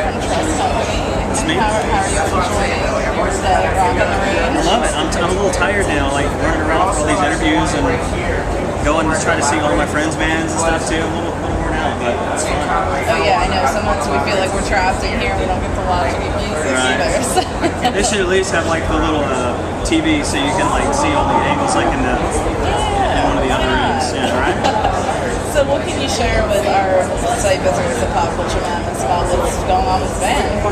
from Trust Company. It's me. How are you enjoying your day rocking the range? I love it. I'm a little tired now, like running around for all these interviews and going to try to see all my friends' bands and stuff too. I'm a little worn out, but it's fun. Oh yeah, I know. Sometimes we feel like we're trapped in here. We don't get to watch any music either. So. They should at least have like the little TV so you can like see all the angles like in one of the other rooms. Yeah, right. So what can you share with our site visitors at Pop Culture Madness about what's going on with the band?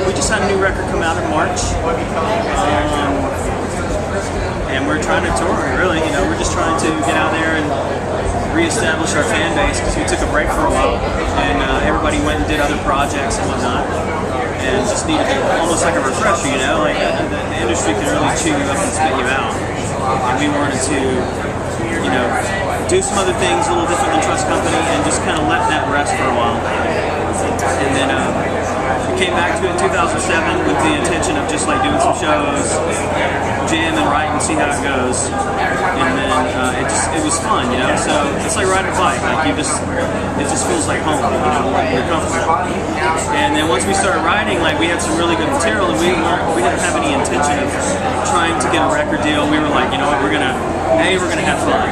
We just had a new record come out in March. And we're trying to tour, really. You know, we're just trying to get out there and reestablish our fan base because we took a break for a while and everybody went and did other projects and whatnot. And just needed almost like a refresher, you know? Like the industry can really chew you up and spit you out. And we wanted to, you know, do some other things a little different than Trust Company and just kind of let that rest for a while. And then we came back to it in 2007 with the intention of just like doing some shows, jam and write and see how it goes. And then it was fun, you know. So it's like riding a bike. Like it just feels like home. You know, you're comfortable. And then once we started writing, like we had some really good material, and we didn't have any intention of trying to get a record deal. We were like, you know what, we're gonna have fun.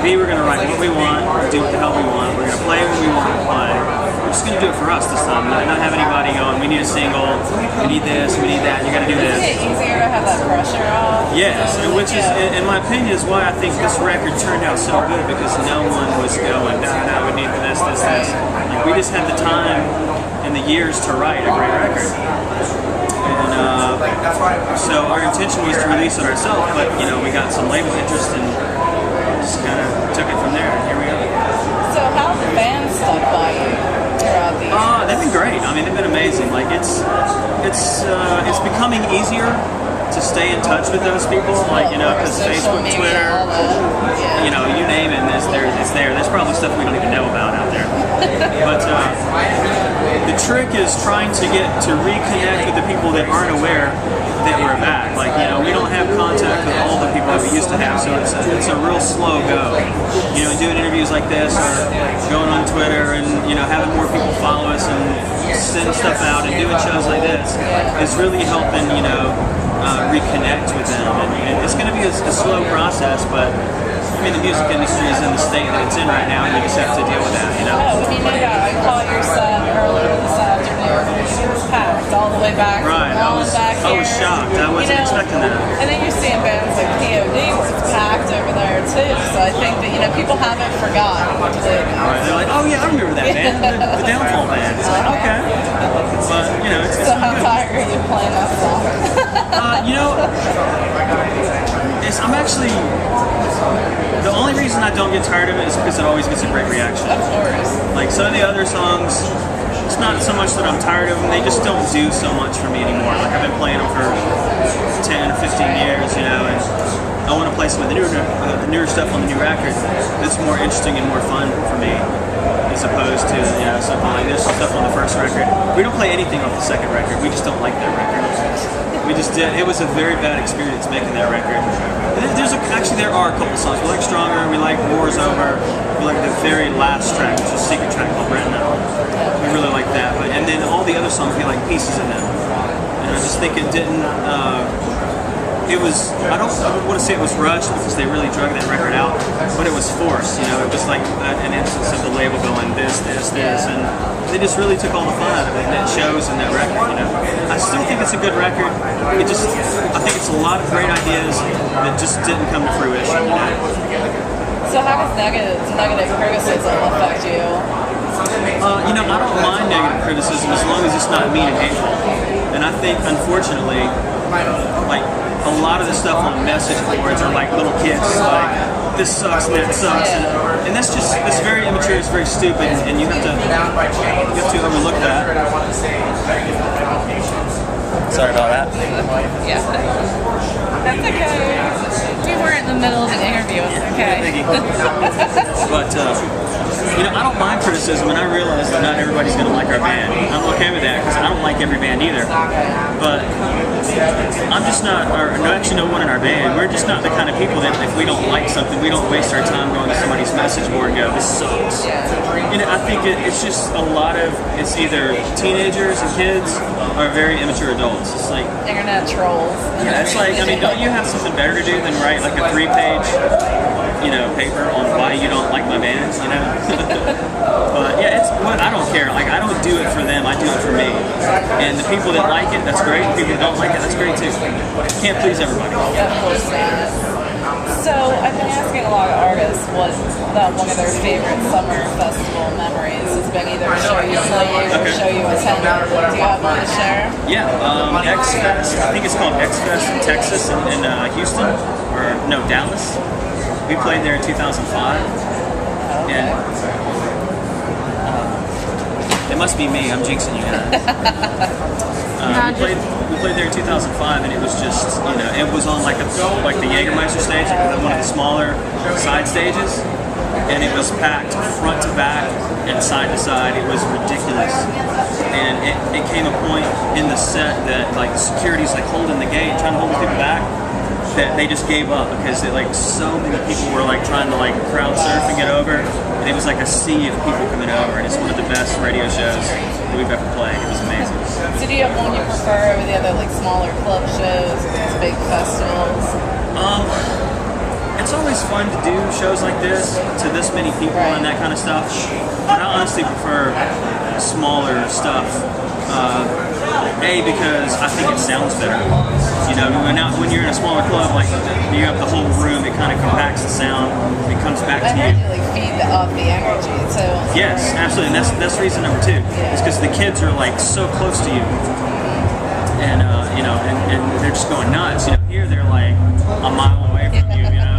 B, we're gonna write what we want, do what the hell we want. We're gonna play what we want to play. We're just gonna do it for us this time. Not have anybody going, we need a single, we need this, we need that. You gotta do this. Is it easier to have that pressure off? Yes, and which is, in my opinion, is why I think this record turned out so good, because no one was going, no, we need this. Like, we just had the time and the years to write a great record. And so our intention was to release it ourselves, but you know, we got some label interest and just kind of took it from there. And here we are. So how have the fans stuck by you throughout the years? They've been great. I mean, they've been amazing. Like it's becoming easier to stay in touch with those people. Like, you know, because Facebook, Twitter, you know, you name it, it's there. There's probably stuff we don't even know about out there. But the trick is trying to get to reconnect with the people that aren't aware that we're back. Like, you know, we don't have contact with all the people that we used to have, so it's a real slow go. You know, doing interviews like this or going on Twitter and, you know, having more people follow us and send stuff out and doing shows like this is really helping, you know, reconnect with them. And it's going to be a slow process, but I mean, the music industry is in the state that it's in right now, and you just have to deal with that, you know? Oh, when you knew that, I caught your set earlier this afternoon, it was packed all the way back. Right, I was shocked. I wasn't expecting that. And then you're seeing bands like POD where it's packed over there too, so I think that, you know, people haven't forgotten. Right, they're like, oh yeah, I remember that band, the Downfall band. It's like, okay. But, you know, it's so how tired are you playing that song? You know, I'm actually, the only reason I don't get tired of it is because it always gets a great reaction. Of course. Like some of the other songs, it's not so much that I'm tired of them, they just don't do so much for me anymore. Like I've been playing them for 10 or 15 years, you know, and I want to play some of the newer stuff on the new record that's more interesting and more fun for me, as opposed to, you know, something like this stuff on the first record. We don't play anything off the second record, we just don't like that record. We just did. It was a very bad experience making that record. Actually, there are a couple songs. We like Stronger, we like War's Over, we like the very last track, which is a secret track called Brent Now. We really like that. And then all the other songs, we like pieces of them. And I just think it didn't, it was, I don't want to say it was rushed because they really drug that record out, but it was forced, you know, it was like an instance of the label going this, and they just really took all the fun out of it, and it shows in that record, you know. I still think it's a good record, I think it's a lot of great ideas that just didn't come to fruition, you know. So how does negative criticism affect you? You know, I don't mind negative criticism as long as it's not mean and hateful, and I think, unfortunately, like, a lot of the stuff on message boards are like little kids, like, this sucks and that sucks, and that's very immature, it's very stupid, and you have to overlook that. Sorry about that. Yeah. That's okay. We were in the middle of an interview, it's okay. But, You know, I don't mind criticism, and I realize that not everybody's going to like our band. I'm okay with that because I don't like every band either. But I'm just not, or no, actually no one in our band, we're just not the kind of people that if we don't like something, we don't waste our time going to somebody's message board and go, this sucks. You know, I think it's just a lot of, it's either teenagers and kids or very immature adults. It's like internet trolls. yeah, it's like, I mean, don't you have something better to do than write like a 3-page, you know, paper on why you don't like my band, you know? But yeah, it's what I don't care. Like, I don't do it for them, I do it for me. And the people that like it, that's great. The people that don't like it, that's great too. Can't please everybody. Of course not. So I've been asking a lot of artists what one of their favorite summer festival memories has been, either a show you played or a show you attended. Do you have one to share? Yeah, X-Fest, I think it's called X-Fest in Texas in Houston, or no, Dallas. We played there in 2005. And it must be me, I'm jinxing you guys. We played there in 2005, and it was just, you know, it was on like the Jägermeister stage, one of the smaller side stages, and it was packed front to back and side to side. It was ridiculous, and it came a point in the set that like security's like holding the gate, trying to hold the people back, that they just gave up because so many people were like trying to like crowd surf and get over, and it was like a sea of people coming over, and it's one of the best radio shows that we've ever played. It was amazing. So do you have one you prefer over the other, like smaller club shows or these big festivals? It's always fun to do shows like this to this many people and that kind of stuff, but I honestly prefer smaller stuff. Because I think it sounds better. You know, when you're in a smaller club, like you have the whole room, it kind of compacts the sound, it comes back to you. I heard you like feed off the energy too. Yes, absolutely, and that's reason number 2. Is because the kids are like so close to you, and you know, and they're just going nuts. You know, here they're like a mile away from you. You know.